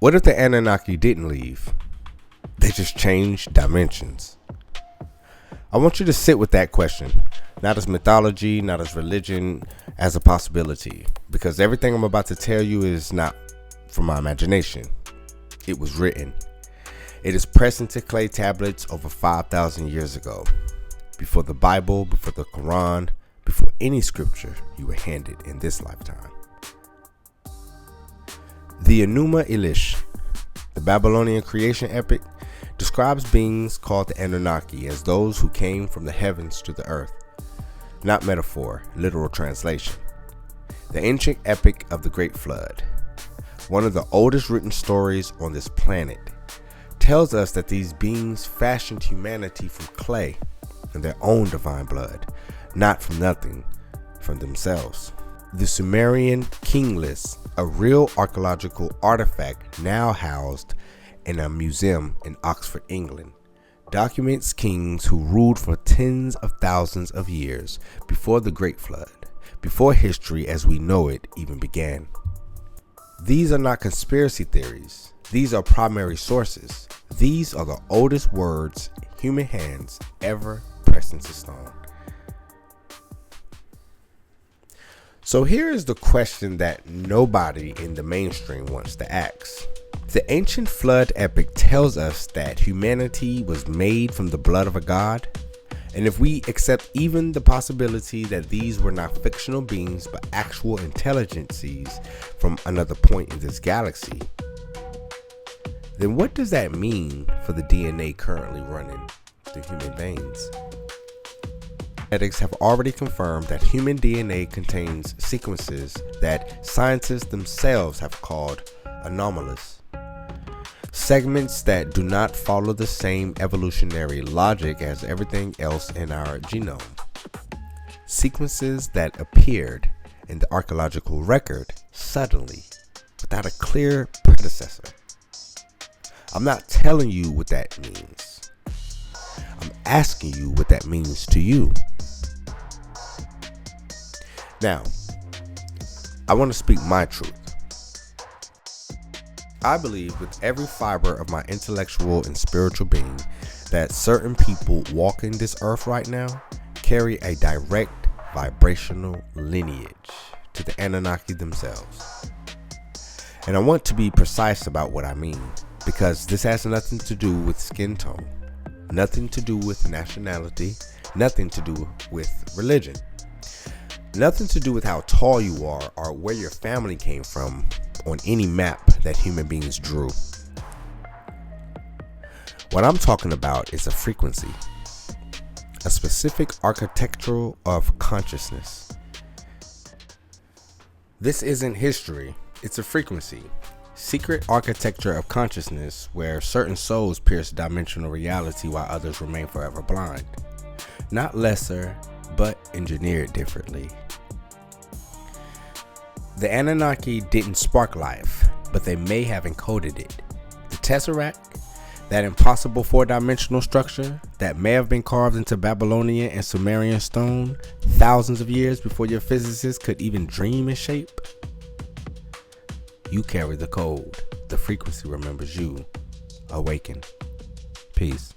What if the Anunnaki didn't leave? They just changed dimensions. I want you to sit with that question, not as mythology, not as religion, as a possibility, because everything I'm about to tell you is not from my imagination. It was written. It is pressed into clay tablets over 5,000 years ago, before the Bible, before the Quran, before any scripture you were handed in this lifetime. The Enuma Elish, the Babylonian creation epic, describes beings called the Anunnaki as those who came from the heavens to the earth. Not metaphor, literal translation. The ancient epic of the Great Flood, one of the oldest written stories on this planet, tells us that these beings fashioned humanity from clay in their own divine blood, not from nothing, from themselves. The Sumerian king list, a real archaeological artifact now housed in a museum in Oxford, England, documents kings who ruled for tens of thousands of years before the Great Flood, before history as we know it even began. These are not conspiracy theories. These are primary sources. These are the oldest words human hands ever pressed into stone. So here is the question that nobody in the mainstream wants to ask. The ancient flood epic tells us that humanity was made from the blood of a god. And if we accept even the possibility that these were not fictional beings but actual intelligences from another point in this galaxy, then what does that mean for the DNA currently running through human veins? Genetics have already confirmed that human DNA contains sequences that scientists themselves have called anomalous. Segments that do not follow the same evolutionary logic as everything else in our genome. Sequences that appeared in the archaeological record suddenly, without a clear predecessor. I'm not telling you what that means. I'm asking you what that means to you. Now, I want to speak my truth. I believe with every fiber of my intellectual and spiritual being that certain people walking this earth right now carry a direct vibrational lineage to the Anunnaki themselves. And I want to be precise about what I mean, because this has nothing to do with skin tone, nothing to do with nationality, nothing to do with religion, nothing to do with how tall you are or where your family came from on any map that human beings drew. What I'm talking about is a frequency, a specific architecture of consciousness. This isn't history, it's a frequency, secret architecture of consciousness where certain souls pierce dimensional reality while others remain forever blind. Not lesser, but engineered differently. The Anunnaki didn't spark life, but they may have encoded it. The Tesseract, that impossible four-dimensional structure that may have been carved into Babylonian and Sumerian stone thousands of years before your physicists could even dream in shape. You carry the code. The frequency remembers you. Awaken. Peace.